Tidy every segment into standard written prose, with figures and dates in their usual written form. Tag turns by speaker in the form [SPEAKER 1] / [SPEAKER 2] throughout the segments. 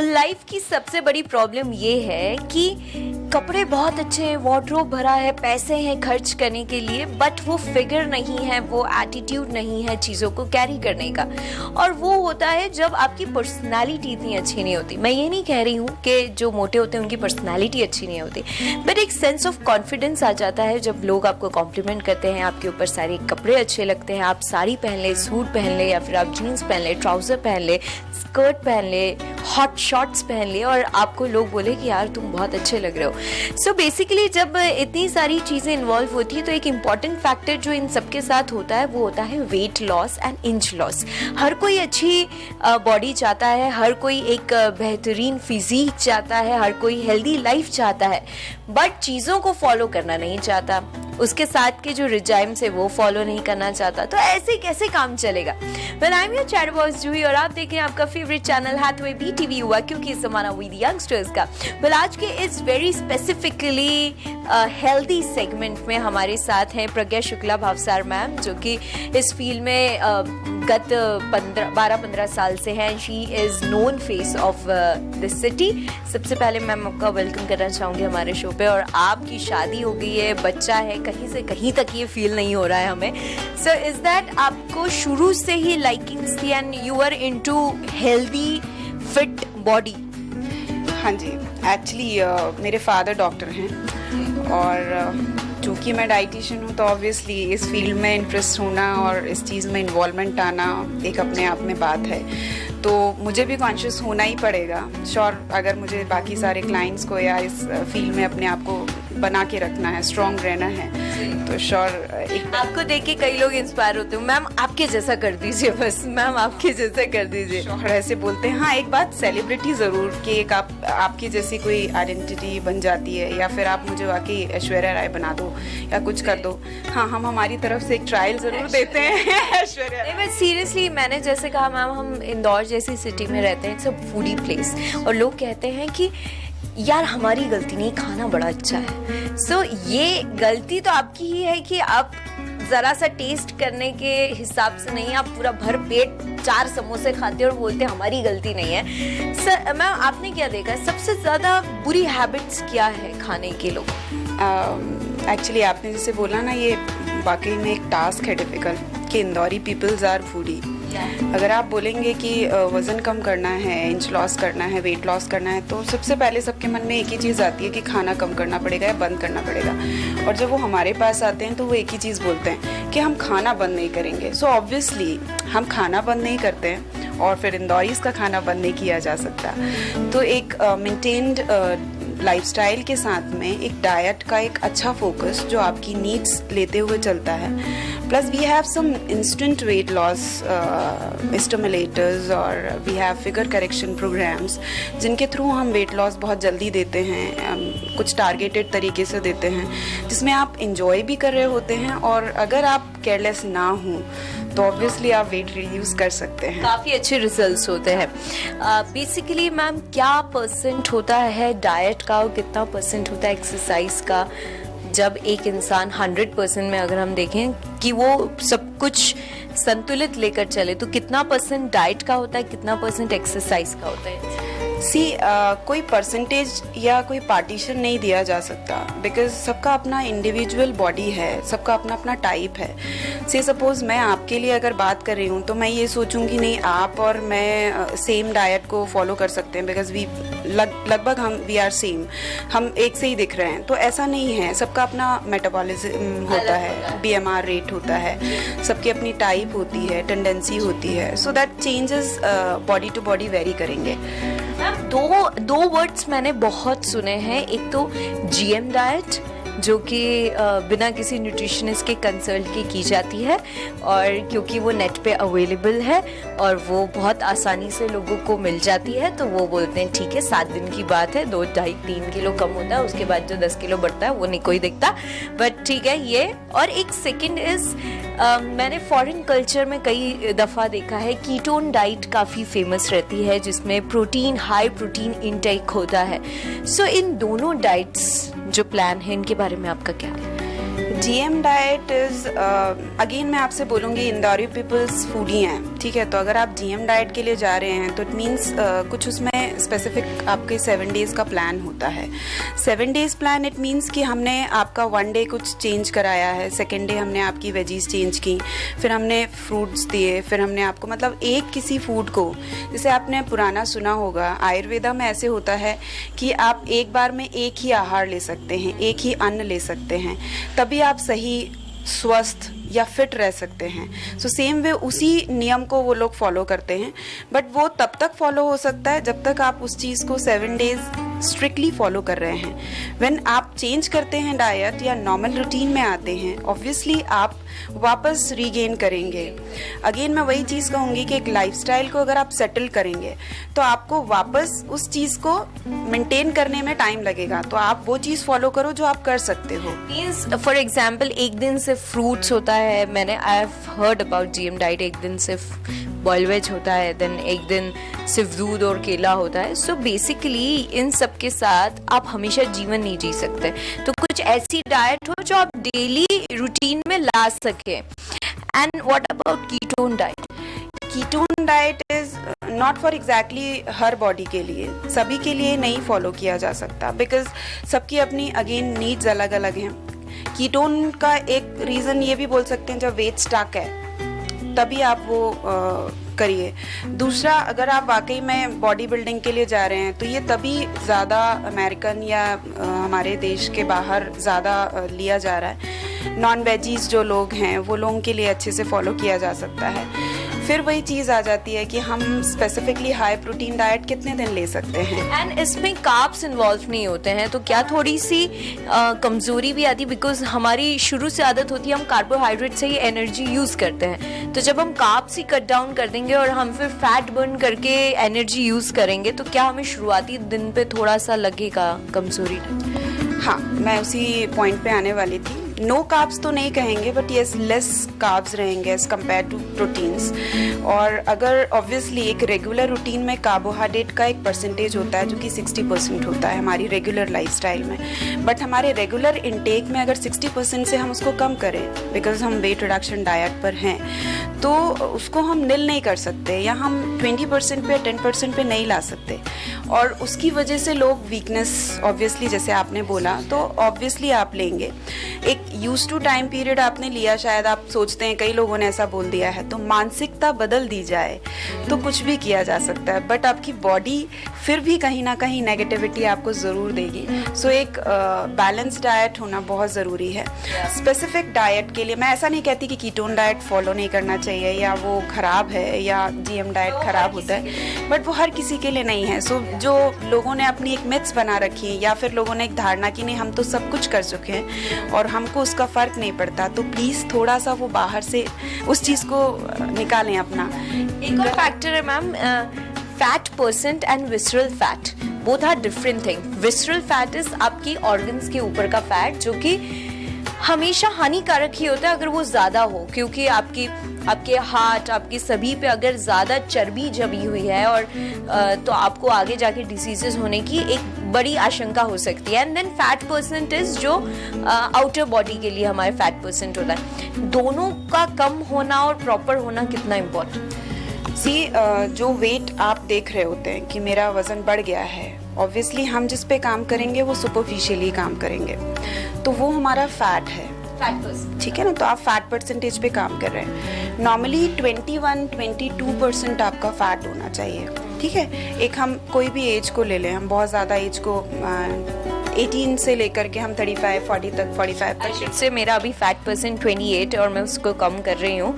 [SPEAKER 1] Life की सबसे बड़ी प्रॉब्लम ये है कि कपड़े बहुत अच्छे हैं, वार्डरोब भरा है, पैसे हैं खर्च करने के लिए, बट वो फिगर नहीं है, वो एटीट्यूड नहीं है चीज़ों को कैरी करने का। और वो होता है जब आपकी पर्सनालिटी इतनी अच्छी नहीं होती। मैं ये नहीं कह रही हूँ कि जो मोटे होते हैं उनकी पर्सनालिटी अच्छी नहीं होती, बट एक सेंस ऑफ कॉन्फिडेंस आ जाता है जब लोग आपको कॉम्प्लीमेंट करते हैं, आपके ऊपर सारे कपड़े अच्छे लगते हैं, आप साड़ी पहन ले, सूट पहन ले, या फिर आप जीन्स पहन ले, ट्राउज़र पहन ले, स्कर्ट पहन ले, हॉट शॉर्ट्स पहन ले, और आपको लोग बोले कि यार तुम बहुत अच्छे लग रहे हो। सो बेसिकली जब इतनी सारी चीज़ें इन्वॉल्व होती है तो एक इम्पॉर्टेंट फैक्टर जो इन सबके साथ होता है वो होता है weight loss and inch loss. हर कोई अच्छी बॉडी चाहता है, हर कोई एक बेहतरीन फिजिक चाहता है, हर कोई हेल्दी लाइफ चाहता है, बट चीज़ों को फॉलो करना नहीं चाहता, उसके साथ के जो रिजाइम्स है वो फॉलो नहीं करना चाहता। तो ऐसे कैसे काम चलेगा? Well I am your chat boss Juhi और आप देख रहे हैं आपका फेवरेट चैनल हैथवे BTV युवा, क्योंकि इस जमाना विद यंगस्टर्स का। वेल आज के इस वेरी स्पेसिफिकली हेल्दी सेगमेंट में हमारे साथ हैं प्रज्ञा शुक्ला भावसार मैम, जो कि इस फील्ड में गत 12-15 साल से हैं। She is known face of this city. सबसे पहले मैम आपका वेलकम करना चाहूँगी हमारे शो पे। और आपकी शादी हो गई है, बच्चा है, कहीं से कहीं तक ये फील नहीं हो रहा है हमें। सो इज दैट आपको शुरू से ही लाइकिंग्स थी and you are into healthy fit body?
[SPEAKER 2] हाँ जी, एक्चुअली मेरे फादर डॉक्टर हैं और चूँकि मैं डाइटिशियन हूँ तो ऑब्वियसली इस फील्ड में इंटरेस्ट होना और इस चीज़ में इन्वॉल्वमेंट आना एक अपने आप में बात है। तो मुझे भी कॉन्शियस होना ही पड़ेगा श्योर, अगर मुझे बाकी सारे क्लाइंट्स को या इस फील्ड में अपने आप को बना के रखना है, स्ट्रॉन्ग रहना है, तो श्योर एक
[SPEAKER 1] आपको देख के कई लोग इंस्पायर होते हैं, मैम आपके जैसा कर दीजिए, बस मैम आपके जैसा कर दीजिए।
[SPEAKER 2] श्योर ऐसे बोलते हैं। हाँ, एक बात सेलिब्रिटी ज़रूर कि एक आपकी जैसी कोई आइडेंटिटी बन जाती है, या फिर आप मुझे वाकई ऐश्वर्या राय बना दो या कुछ कर दो। हाँ, हम हमारी तरफ से एक ट्रायल ज़रूर देते हैं ऐश्वर्या।
[SPEAKER 1] नहीं, बट सीरियसली मैंने जैसे कहा मैम, हम इंदौर जैसी सिटी में रहते हैं, इट्स अ फूडी प्लेस, और लोग कहते हैं कि यार हमारी गलती नहीं, खाना बड़ा अच्छा है। सो ये गलती तो आपकी ही है कि आप ज़रा सा टेस्ट करने के हिसाब से नहीं, आप पूरा भर पेट 4 समोसे खाते और बोलते हमारी गलती नहीं है। सर मैम आपने क्या देखा, सबसे ज़्यादा बुरी हैबिट्स क्या है खाने के लोग?
[SPEAKER 2] एक्चुअली आपने जैसे बोला ना, ये वाकई में एक टास्क है डिफ़िकल्ट कि इंदौरी पीपल्स आर फूडी। अगर आप बोलेंगे कि वज़न कम करना है, इंच लॉस करना है, वेट लॉस करना है, तो सबसे पहले सबके मन में एक ही चीज़ आती है कि खाना कम करना पड़ेगा या बंद करना पड़ेगा। और जब वो हमारे पास आते हैं तो वो एक ही चीज़ बोलते हैं कि हम खाना बंद नहीं करेंगे। सो ऑब्वियसली हम खाना बंद नहीं करते हैं और फिर इंदौरीज़ का खाना बंद नहीं किया जा सकता। तो एक मेंटेन्ड लाइफस्टाइल के साथ में एक डाइट का एक अच्छा फोकस जो आपकी नीड्स लेते हुए चलता है, plus we have some instant weight loss stimulators और we have figure correction programmes जिनके थ्रू हम वेट लॉस बहुत जल्दी देते हैं, कुछ टारगेटेड तरीके से देते हैं, जिसमें आप इंजॉय भी कर रहे होते हैं। और अगर आप केयरलेस ना हों तो ऑब्वियसली आप वेट रिड्यूस कर सकते हैं।
[SPEAKER 1] काफ़ी अच्छे रिजल्ट्स होते हैं। बेसिकली मैम क्या परसेंट होता है डाइट का और कितना परसेंट होता है एक्सरसाइज का? जब एक इंसान 100% में अगर हम देखें कि वो सब कुछ संतुलित लेकर चले, तो कितना परसेंट डाइट का होता है, कितना परसेंट एक्सरसाइज का होता है?
[SPEAKER 2] कोई परसेंटेज या कोई पार्टीशन नहीं दिया जा सकता, बिकॉज सबका अपना इंडिविजुअल बॉडी है, सबका अपना अपना टाइप है। सपोज मैं आपके लिए अगर बात कर रही हूँ तो मैं ये सोचूंगी नहीं आप और मैं सेम डाइट को फॉलो कर सकते हैं, बिकॉज लगभग वी आर सेम, हम एक से ही दिख रहे हैं। तो ऐसा नहीं है, सबका अपना मेटाबॉलिज्म होता है, BMR रेट होता है, सबकी अपनी टाइप होती है, टेंडेंसी होती है। So that changes body to body vary करेंगे।
[SPEAKER 1] दो वर्ड्स मैंने बहुत सुने हैं, एक तो GM डाइट जो कि बिना किसी न्यूट्रिशनिस्ट के कंसल्ट के की जाती है, और क्योंकि वो नेट पे अवेलेबल है और वो बहुत आसानी से लोगों को मिल जाती है, तो वो बोलते हैं ठीक है 7 दिन की बात है, 2-2.5-3 किलो कम होता है, उसके बाद जो 10 किलो बढ़ता है वो नहीं कोई दिखता, बट ठीक है ये। और एक सेकंड इज मैंने फॉरेन कल्चर में कई दफ़ा देखा है कीटोन डाइट काफ़ी फेमस रहती है, जिसमें प्रोटीन, हाई प्रोटीन इनटेक होता है। सो इन दोनों डाइट्स जो प्लान है इनके बारे में आपका क्या है?
[SPEAKER 2] GM डाइट इज अगेन मैं आपसे बोलूँगी इंदौरी पीपल्स फूडी हैं, ठीक है। तो अगर आप GM डाइट के लिए जा रहे हैं तो इट मीन्स कुछ उसमें स्पेसिफिक आपके 7 डेज़ का प्लान होता है। 7 डेज़ प्लान इट मीन्स कि हमने आपका 1 डे कुछ चेंज कराया है, सेकेंड डे हमने आपकी वेजीज चेंज की, फिर हमने फ्रूट्स दिए, फिर हमने आपको मतलब एक किसी फूड को, जैसे आपने पुराना सुना होगा आयुर्वेदा में ऐसे होता है कि आप एक बार में एक ही आहार ले सकते हैं, एक ही अन्न ले सकते हैं, तभी आप सही स्वस्थ या फिट रह सकते हैं। सो सेम वे उसी नियम को वो लोग फॉलो करते हैं, बट वो तब तक फॉलो हो सकता है जब तक आप उस चीज़ को 7 डेज स्ट्रिक्टली फॉलो कर रहे हैं। व्हेन आप चेंज करते हैं डाइट या नॉर्मल रूटीन में आते हैं, ऑब्वियसली आप वापस रीगेन करेंगे। अगेन मैं वही चीज़ कहूँगी कि एक लाइफस्टाइल को अगर आप सेटल करेंगे तो आपको वापस उस चीज़ को मेंटेन करने में टाइम लगेगा, तो आप वो चीज़ फॉलो करो जो आप कर सकते हो।
[SPEAKER 1] मीन्स फॉर एग्जाम्पल एक दिन सिर्फ फ्रूट्स होता है, मैंने I have heard about GM diet, एक दिन सिर्फ बॉयल वेज होता है, देन एक दिन सिर्फ दूध और केला होता है। सो बेसिकली इन सब के साथ आप हमेशा जीवन नहीं जी सकते, तो कुछ ऐसी डाइट हो जो आप डेली रूटीन में ला सके। And what about ketone diet?
[SPEAKER 2] Ketone diet is not for exactly her body के लिए, सभी के लिए नहीं फॉलो किया जा सकता, बिकॉज सबकी अपनी अगेन नीड्स अलग अलग हैं। कीटोन का एक रीज़न ये भी बोल सकते हैं जब वेट स्टक है तभी आप वो करिए। दूसरा, अगर आप वाकई में बॉडी बिल्डिंग के लिए जा रहे हैं तो ये तभी ज़्यादा अमेरिकन या हमारे देश के बाहर ज़्यादा लिया जा रहा है। नॉन वेजीज जो लोग हैं वो लोगों के लिए अच्छे से फॉलो किया जा सकता है। फिर वही चीज़ आ जाती है कि हम स्पेसिफिकली हाई प्रोटीन डाइट कितने दिन ले सकते हैं।
[SPEAKER 1] एंड इसमें कार्ब्स इन्वॉल्व नहीं होते हैं, तो क्या थोड़ी सी कमज़ोरी भी आती है? बिकॉज हमारी शुरू से आदत होती है हम कार्बोहाइड्रेट से ही एनर्जी यूज़ करते हैं, तो जब हम कार्ब्स ही कट डाउन कर देंगे और हम फिर फैट बर्न करके एनर्जी यूज़ करेंगे तो क्या हमें शुरुआती दिन पे थोड़ा सा लगेगा कमज़ोरी?
[SPEAKER 2] हाँ, मैं उसी पॉइंट पे आने वाली थी। नो कार्ब्स तो नहीं कहेंगे, बट येस लेस कार्ब्स रहेंगे एज कम्पेयर टू प्रोटीन्स। और अगर ऑब्वियसली एक रेगुलर रूटीन में कार्बोहाइड्रेट का एक परसेंटेज होता है जो कि 60% होता है हमारी रेगुलर लाइफस्टाइल में, बट हमारे रेगुलर इनटेक में अगर 60% से हम उसको कम करें, बिकॉज हम वेट रिडक्शन डाइट पर हैं, तो उसको हम निल नहीं कर सकते या हम 20% पे 10% पे नहीं ला सकते। और उसकी वजह से लोग वीकनेस ऑब्वियसली जैसे आपने बोला तो ऑब्वियसली आप लेंगे। एक यूज टू टाइम पीरियड आपने लिया, शायद आप सोचते हैं, कई लोगों ने ऐसा बोल दिया है, तो मानसिकता बदल दी जाए तो कुछ भी किया जा सकता है, बट आपकी बॉडी फिर भी कहीं ना कहीं नेगेटिविटी आपको ज़रूर देगी। सो एक बैलेंस डाइट होना बहुत ज़रूरी है। स्पेसिफिक डाइट के लिए मैं ऐसा नहीं कहती कि कीटोन डाइट फॉलो नहीं करना चाहिए या वो ख़राब है या GM डाइट ख़राब होता है, बट वो हर किसी के लिए नहीं है। सो जो लोगों ने अपनी एक मिथ्स बना रखी है या फिर लोगों ने एक धारणा की नहीं हम तो सब कुछ कर चुके हैं और हमको उसका फ़र्क नहीं पड़ता, तो प्लीज़ थोड़ा सा वो बाहर से उस चीज़ को निकालें अपना।
[SPEAKER 1] एक और फैक्टर है ma'am, fat percent and visceral fat, both are different thing. Visceral fat is आपकी ऑर्गन्स के ऊपर का फैट जो कि हमेशा हानिकारक ही होता है अगर वो ज़्यादा हो, क्योंकि आपके हार्ट, आपके सभी पे अगर ज़्यादा चर्बी जमी हुई है और तो आपको आगे जाके डिसीजेस होने की एक बड़ी आशंका हो सकती है। एंड देन फैट परसेंटेज जो आउटर बॉडी के लिए हमारे फैट परसेंट होता है, दोनों का कम होना और प्रॉपर होना कितना इम्पोर्टेंट?
[SPEAKER 2] जो वेट आप देख रहे होते हैं कि मेरा वज़न बढ़ गया है, ऑब्वियसली हम जिस पे काम करेंगे वो सुपरफिशियली काम करेंगे, तो वो हमारा फैट है, ठीक है ना। तो आप फैट परसेंटेज पे काम कर रहे हैं। नॉर्मली 21-22% आपका फैट होना चाहिए, ठीक है। एक हम कोई भी एज को ले लें, हम बहुत ज़्यादा एज को 18 से लेकर के हम 35-40 तक, 45 तक
[SPEAKER 1] से मेरा अभी फैट परसेंट 28 और मैं उसको कम कर रही हूँ।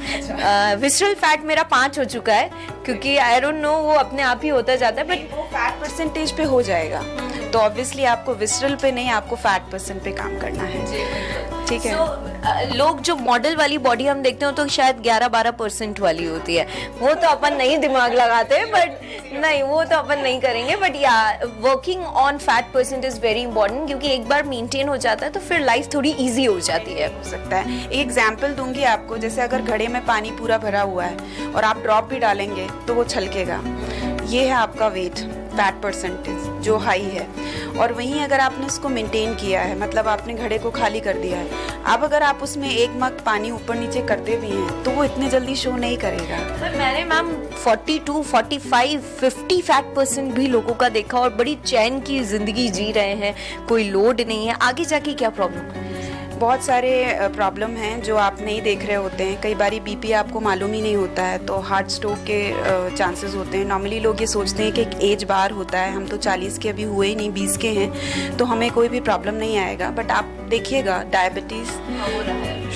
[SPEAKER 1] विसरल फैट मेरा 5 हो चुका है, क्योंकि आई डोंट नो वो अपने आप ही होता जाता है, बट
[SPEAKER 2] वो फैट परसेंटेज पे हो जाएगा। तो ऑब्वियसली आपको विसरल पे नहीं, आपको फैट परसेंट पे काम करना है, ठीक है।
[SPEAKER 1] लोग जो मॉडल वाली बॉडी हम देखते हो तो शायद 11-12% वाली होती है, वो तो अपन नहीं दिमाग लगाते, बट नहीं वो तो अपन नहीं करेंगे। बट या working on fat percent is very important, क्योंकि एक बार मेंटेन हो जाता है तो फिर लाइफ थोड़ी इजी हो जाती है।
[SPEAKER 2] हो सकता है एक एग्जाम्पल दूंगी आपको, जैसे अगर घड़े में पानी पूरा भरा हुआ है और आप ड्रॉप भी डालेंगे तो वो छलकेगा, ये है आपका वेट। फैट परसेंटेज जो हाई है, और वहीं अगर आपने उसको मेंटेन किया है, मतलब आपने घड़े को खाली कर दिया है, अब अगर आप उसमें एक मग पानी ऊपर नीचे करते भी हैं तो वो इतने जल्दी शो नहीं करेगा।
[SPEAKER 1] पर मैंने मैम 42, 45, 50 फैट परसेंट भी लोगों का देखा और बड़ी चैन की जिंदगी जी रहे हैं, कोई लोड नहीं है। आगे जाके क्या प्रॉब्लम है?
[SPEAKER 2] बहुत सारे प्रॉब्लम हैं जो आप नहीं देख रहे होते हैं। कई बारी बीपी आपको मालूम ही नहीं होता है तो हार्ट स्ट्रोक के चांसेस होते हैं। नॉर्मली लोग ये सोचते हैं कि एक एज बार होता है, हम तो 40 के अभी हुए ही नहीं, 20 के हैं तो हमें कोई भी प्रॉब्लम नहीं आएगा। बट आप देखिएगा डायबिटीज़,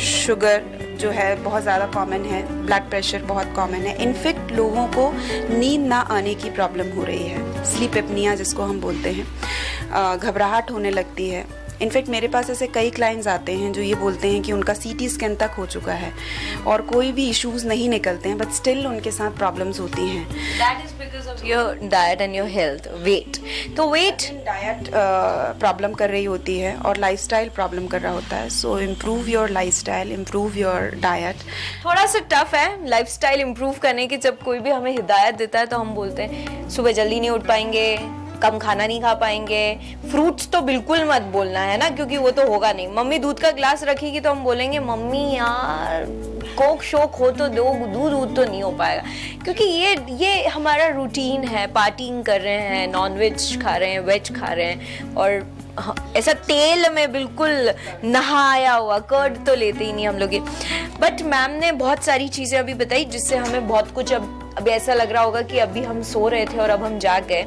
[SPEAKER 2] शुगर जो है बहुत ज़्यादा कॉमन है, ब्लड प्रेशर बहुत कॉमन है। इनफैक्ट लोगों को नींद ना आने की प्रॉब्लम हो रही है, स्लीप एपनिया जिसको हम बोलते हैं, घबराहट होने लगती है। इनफैक्ट मेरे पास ऐसे कई क्लाइंट्स आते हैं जो ये बोलते हैं कि उनका सीटी स्कैन तक हो चुका है और कोई भी इश्यूज नहीं निकलते हैं, बट स्टिल उनके साथ प्रॉब्लम्स होती हैं।
[SPEAKER 1] That is because of your diet and your health, weight. तो weight
[SPEAKER 2] डाइट प्रॉब्लम कर रही होती है और लाइफस्टाइल प्रॉब्लम कर रहा होता है। So improve your lifestyle, improve your diet.
[SPEAKER 1] थोड़ा सा टफ है लाइफस्टाइल इम्प्रूव करने की। जब कोई भी हमें हिदायत देता है तो हम बोलते हैं सुबह जल्दी नहीं उठ पाएंगे, कम खाना नहीं खा पाएंगे, फ्रूट्स तो बिल्कुल मत बोलना है ना, क्योंकि वो तो होगा नहीं। मम्मी दूध का ग्लास रखेगी तो हम बोलेंगे मम्मी यार कोक शोक हो तो दो, दूध तो नहीं हो पाएगा, क्योंकि ये हमारा रूटीन है। पार्टिंग कर रहे हैं, नॉन वेज खा रहे हैं, वेज खा रहे हैं, और ऐसा तेल में बिल्कुल नहाया हुआ कर्ड तो लेते ही नहीं हम लोग। बट मैम ने बहुत सारी चीज़ें अभी बताई जिससे हमें बहुत कुछ अभी ऐसा लग रहा होगा कि अभी हम सो रहे थे और अब हम जाग गए।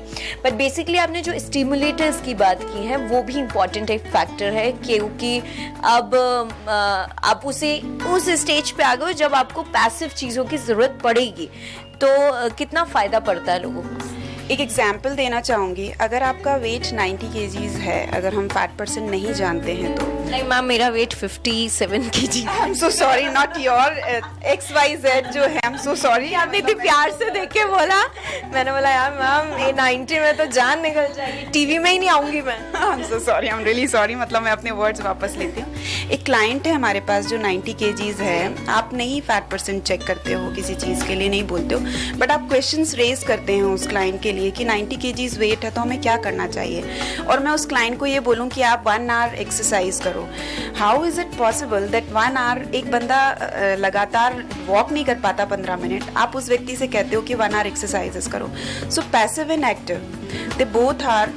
[SPEAKER 1] बट बेसिकली आपने जो स्टिमुलेटर्स की बात की है वो भी इम्पॉर्टेंट एक फैक्टर है, क्योंकि अब आप उस स्टेज पे आ गए जब आपको पैसिव चीज़ों की ज़रूरत पड़ेगी, तो कितना फ़ायदा पड़ता है लोगों को।
[SPEAKER 2] एक एग्जाम्पल देना चाहूँगी, अगर आपका वेट 90 kgs है, अगर हम फैट परसेंट नहीं जानते हैं तो
[SPEAKER 1] नहीं मैम मेरा weight 57 kg।
[SPEAKER 2] I am so sorry, not your XYZ जो है, आई एम सो सॉरी।
[SPEAKER 1] आपने इतने प्यार से देख के बोला, मैंने बोला यार मैम ये 90 में तो जान निकल जाएगी, टीवी में ही नहीं आऊंगी मैं।
[SPEAKER 2] आई am so sorry, I am really sorry, मतलब मैं अपने वर्ड्स वापस लेती हूँ। एक क्लाइंट है हमारे पास जो 90 kgs है, आप नहीं फैट परसेंट चेक करते हो, किसी चीज़ के लिए नहीं बोलते हो, बट आप क्वेश्चंस रेज करते हैं उस क्लाइंट के लिए कि 90 kgs वेट है तो हमें क्या करना चाहिए, और मैं उस क्लाइंट को ये बोलूँ कि आप 1 आवर एक्सरसाइज करो। How is it possible that 1 hour एक बंदा लगातार वॉक नहीं कर पाता 15 मिनट, आप उस व्यक्ति से कहते हो कि 1 आवर एक्सरसाइजेस करो। So passive and active they both are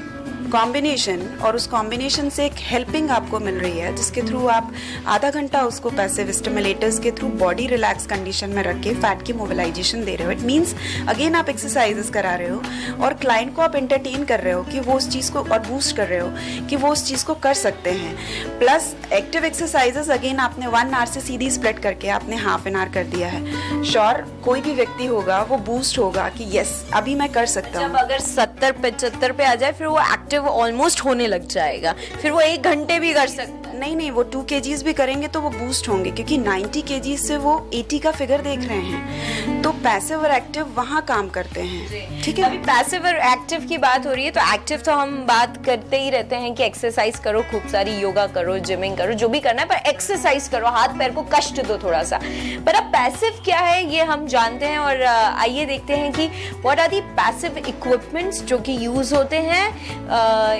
[SPEAKER 2] combination, और उस कॉम्बिनेशन से एक हेल्पिंग आपको मिल रही है जिसके थ्रू आप आधा घंटा उसको पैसिव स्टिमुलेटर्स के थ्रू बॉडी रिलैक्स कंडीशन में रख के फैट की मोबिलाइजेशन दे रहे हो। इट मीन्स अगेन आप एक्सरसाइजेस करा रहे हो और क्लाइंट को आप एंटरटेन कर रहे हो कि वो उस चीज़ को, और बूस्ट कर रहे हो कि वो उस चीज़ को कर सकते हैं। प्लस एक्टिव एक्सरसाइजेस अगेन आपने 1 आवर से सीधी स्प्लिट करके आपने हाफ एन आवर कर दिया है। श्योर कोई भी व्यक्ति होगा वो बूस्ट होगा कि यस अभी मैं कर सकता हूँ।
[SPEAKER 1] जब अगर 70-75 पे आ जाए फिर वो एक्टिव ऑलमोस्ट होने लग जाएगा, फिर वो 1 घंटे भी कर सकता है।
[SPEAKER 2] नहीं, वो 2 kgs भी करेंगे तो वो बूस्ट होंगे, क्योंकि 90 kgs से वो 80 का फिगर देख रहे हैं। तो पैसिव और एक्टिव वहाँ काम करते हैं, ठीक है।
[SPEAKER 1] अभी पैसिव और एक्टिव की बात हो रही है, तो एक्टिव तो हम बात करते ही रहते हैं कि एक्सरसाइज करो, खूब सारी योगा करो, जिमिंग करो, जो भी करना है, पर एक्सरसाइज करो, हाथ पैर को कष्ट दो थोड़ा सा। पर अब पैसिव क्या है ये हम जानते हैं, और आइए देखते हैं कि what are the passive equipments जो कि यूज होते हैं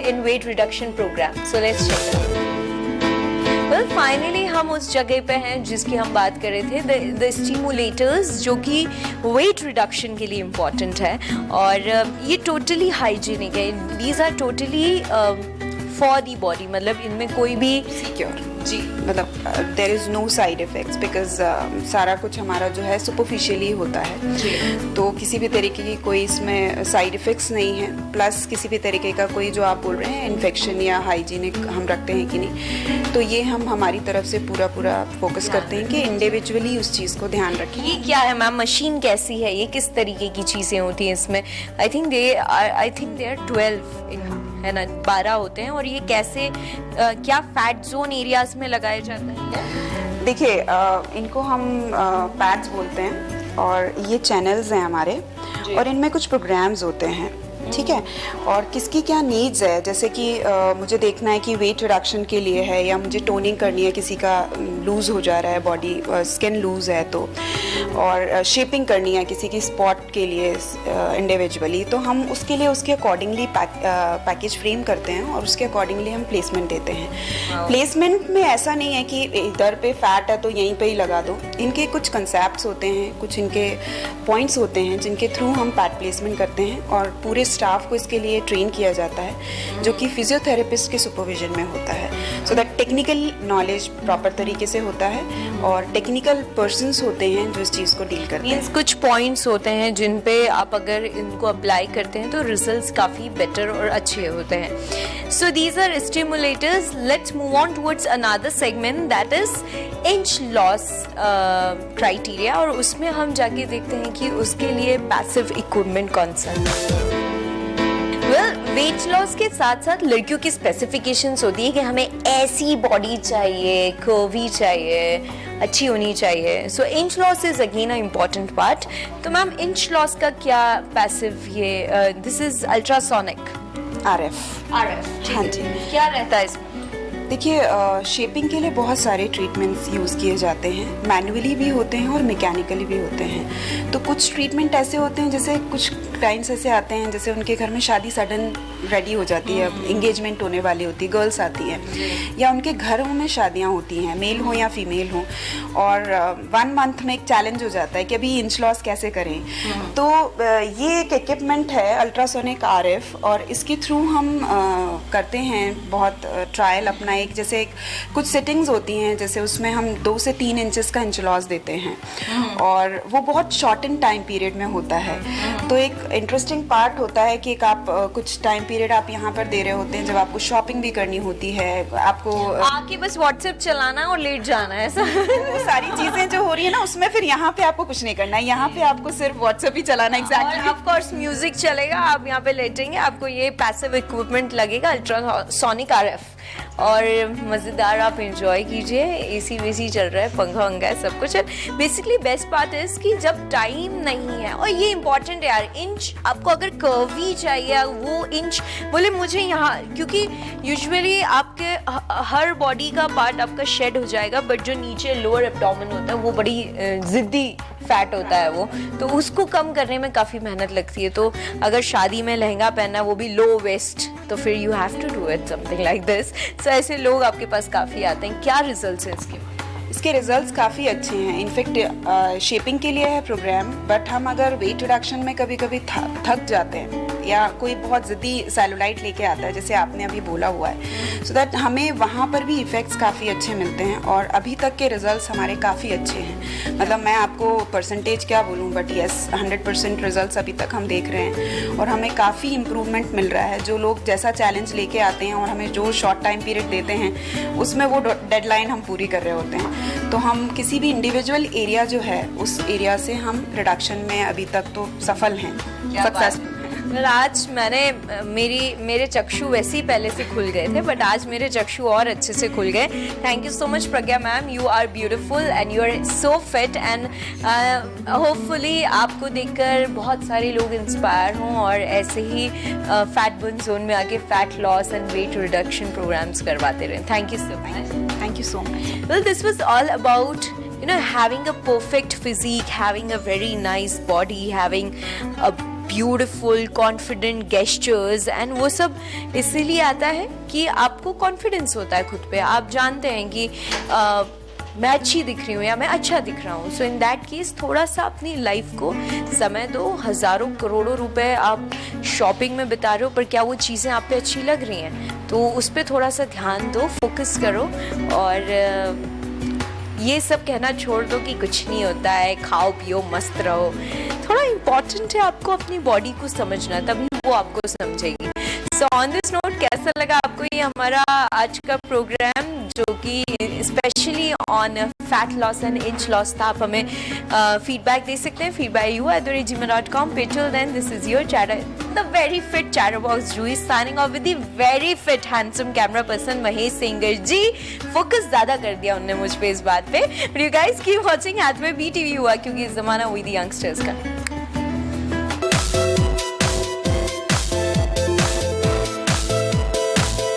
[SPEAKER 1] in weight reduction programme. So let's check. Well finally हम उस जगह पे हैं जिसकी हम बात कर रहे थे, द स्टिमुलेटर्स, जो कि वेट रिडक्शन के लिए इम्पॉर्टेंट है, और ये टोटली हाइजीनिक है। These are totally for the body, मतलब इनमें कोई भी
[SPEAKER 2] सिक्योर जी, मतलब there is no side effects, because सारा कुछ हमारा जो है सुपरफिशियली होता है, तो किसी भी तरीके की कोई इसमें साइड इफेक्ट्स नहीं है। प्लस किसी भी तरीके का कोई जो आप बोल रहे हैं इन्फेक्शन या हाइजीनिक हम रखते हैं कि नहीं, तो ये हम हमारी तरफ से पूरा फोकस करते हैं कि इंडिविजुअली उस चीज़ को ध्यान रखें।
[SPEAKER 1] ये क्या है मैम, मशीन कैसी है, ये किस तरीके की चीज़ें होती हैं इसमें? आई थिंक दे आर 12 है ना, 12 होते हैं, और ये कैसे क्या फैट जोन एरियाज में लगाया जाता है?
[SPEAKER 2] देखिए इनको हम पैड्स बोलते हैं, और ये चैनल्स हैं हमारे, और इनमें कुछ प्रोग्राम्स होते हैं। ठीक है, और किसकी क्या नीड्स है, जैसे कि मुझे देखना है कि वेट रिडक्शन के लिए है या मुझे टोनिंग करनी है, किसी का लूज हो जा रहा है बॉडी, स्किन लूज है तो, और शेपिंग करनी है किसी की स्पॉट के लिए इंडिविजुअली, तो हम उसके लिए उसके अकॉर्डिंगली पैकेज फ्रेम करते हैं और उसके अकॉर्डिंगली हम प्लेसमेंट देते हैं। प्लेसमेंट में ऐसा नहीं है कि इधर पे फैट है तो यहीं पे ही लगा दो, इनके कुछ कंसेप्ट्स होते हैं, कुछ इनके पॉइंट्स होते हैं जिनके थ्रू हम पैड प्लेसमेंट करते हैं, और पूरे स्टाफ को इसके लिए ट्रेन किया जाता है जो कि फिजियोथेरेपिस्ट के सुपरविजन में होता है, so that technical knowledge proper तरीके से होता है और टेक्निकल पर्सन्स होते हैं जो इस चीज़ को डील करते हैं।
[SPEAKER 1] कुछ पॉइंट्स होते हैं जिन पे आप अगर इनको अप्लाई करते हैं तो रिजल्ट्स काफ़ी बेटर और अच्छे होते हैं। So these are stimulators. Let's move on towards another segment that is inch loss criteria, और उसमें हम जाके देखते हैं कि उसके लिए पैसिव इक्विपमेंट कौन सा है। वेट लॉस के साथ साथ लड़कियों की स्पेसिफिकेशंस होती है कि हमें ऐसी बॉडी चाहिए, कर्वी चाहिए, अच्छी होनी चाहिए। So inch loss is again a important part. तो मैम इंच लॉस का क्या पैसिव, ये दिस इज अल्ट्रासोनिक
[SPEAKER 2] RF।
[SPEAKER 1] हाँ जी, क्या रहता है इसमें?
[SPEAKER 2] देखिए, शेपिंग के लिए बहुत सारे ट्रीटमेंट्स यूज़ किए जाते हैं, मैनुअली भी होते हैं और मैकेनिकली भी होते हैं। तो कुछ ट्रीटमेंट ऐसे होते हैं, जैसे कुछ क्लाइंट्स ऐसे आते हैं जैसे उनके घर में शादी सडन रेडी हो जाती है, इंगेजमेंट होने वाली होती है, गर्ल्स आती हैं, या उनके घरों में शादियां होती हैं, मेल हो या फीमेल हो, और 1 मंथ में एक चैलेंज हो जाता है कि अभी इंच लॉस कैसे करें। तो ये एक इक्विपमेंट है अल्ट्रासोनिक RF, और इसके थ्रू हम करते हैं बहुत ट्रायल अपना। एक जैसे कुछ सेटिंग्स होती हैं, जैसे उसमें हम 2 से 3 इंचेस का इंच लॉस देते हैं, और वो बहुत शॉर्ट इन टाइम पीरियड में होता है। तो एक इंटरेस्टिंग पार्ट होता है कि एक आप कुछ टाइम पीरियड आप यहाँ पर दे रहे होते हैं जब आपको शॉपिंग भी करनी होती है, आपको
[SPEAKER 1] आके बस व्हाट्सएप चलाना और लेट जाना है, ऐसा
[SPEAKER 2] वो सारी चीजें जो हो रही है ना, उसमें फिर यहाँ पे आपको कुछ नहीं करना है, यहाँ पे आपको सिर्फ व्हाट्सएप ही चलाना। एग्जैक्टली,
[SPEAKER 1] ऑफ कोर्स म्यूजिक चलेगा, आप यहाँ पे लेटेंगे, आपको ये पैसिव इक्विपमेंट लगेगा अल्ट्रासोनिक RF, और मज़ेदार आप एंजॉय कीजिए। एसी वेसी चल रहा है, पंखा वंखा है, सब कुछ है। बेसिकली बेस्ट पार्ट है कि जब टाइम नहीं है, और ये इंपॉर्टेंट है यार, इंच आपको अगर कर्वी चाहिए, वो इंच बोले मुझे यहाँ, क्योंकि यूजुअली आपके हर बॉडी का पार्ट आपका शेड हो जाएगा, बट जो नीचे लोअर एब्डोमेन होता है वो बड़ी जिद्दी फैट होता है वो, तो उसको कम करने में काफ़ी मेहनत लगती है। तो अगर शादी में लहंगा पहनना, वो भी लो वेस्ट, तो फिर you have to do it something like this. So ऐसे लोग आपके पास काफ़ी आते हैं। क्या रिजल्ट्स हैं इसके?
[SPEAKER 2] इसके रिजल्ट्स काफ़ी अच्छे हैं। इनफैक्ट शेपिंग के लिए है प्रोग्राम, बट हम अगर वेट रिडक्शन में कभी कभी थक जाते हैं, या कोई बहुत ज़िद्दी सेलुलाइट लेके आता है, जैसे आपने अभी बोला हुआ है, सो दैट हमें वहाँ पर भी इफ़ेक्ट्स काफ़ी अच्छे मिलते हैं, और अभी तक के रिजल्ट्स हमारे काफ़ी अच्छे हैं। मतलब मैं आपको परसेंटेज क्या बोलूँ, बट येस 100% रिजल्ट्स अभी तक हम देख रहे हैं, और हमें काफ़ी इम्प्रूवमेंट मिल रहा है। जो लोग जैसा चैलेंज लेके आते हैं और हमें जो शॉर्ट टाइम पीरियड देते हैं, उसमें वो डेडलाइन हम पूरी कर रहे होते हैं। तो हम किसी भी इंडिविजुअल एरिया जो है, उस एरिया से हम रिडक्शन में अभी तक तो सफल हैं, सक्सेसफुल हैं।
[SPEAKER 1] आज मेरे चक्षु वैसे ही पहले से खुल गए थे, बट आज मेरे चक्षु और अच्छे से खुल गए। Thank you so much Pragya ma'am, you are beautiful and you are so fit, and hopefully आपको देखकर बहुत सारे लोग इंस्पायर हों और ऐसे ही फैट बर्न जोन में आके fat loss and weight reduction programmes करवाते रहें। Thank you so much.
[SPEAKER 2] Thank you so much.
[SPEAKER 1] Well, this was all about, you know, having a perfect physique, having a very nice body, having a beautiful confident gestures, and वो सब इसीलिए आता है कि आपको confidence होता है खुद पे। आप जानते हैं कि मैं अच्छी दिख रही हूँ या मैं अच्छा दिख रहा हूँ। सो इन दैट केस थोड़ा सा अपनी लाइफ को समय दो। हज़ारों करोड़ों रुपए आप शॉपिंग में बिता रहे हो, पर क्या वो चीज़ें आप पे अच्छी लग रही हैं? तो उस पर थोड़ा सा ध्यान दो, फोकस करो, और ये सब कहना छोड़ दो कि कुछ नहीं होता है, खाओ पियो मस्त रहो। थोड़ा इम्पॉर्टेंट है आपको अपनी बॉडी को समझना, तभी वो आपको समझेगी। सो ऑन दिस नोट, कैसा लगा आपको ये हमारा आज का प्रोग्राम, जो कि specially on fat loss and inch loss था? आप हमें फीडबैक दे सकते हैं feedbackyou@gmail.com. Till then, this is your chatter, the very fit chatterbox Juhi, signing off with the very fit handsome camera person Mahesh singer ji. Focus ज्यादा कर दिया उनने मुझ पे इस बात पे। But you guys keep watching हाथ में BTV हुआ, क्योंकि इस जमाना हुई थी यंगस्टर्स का।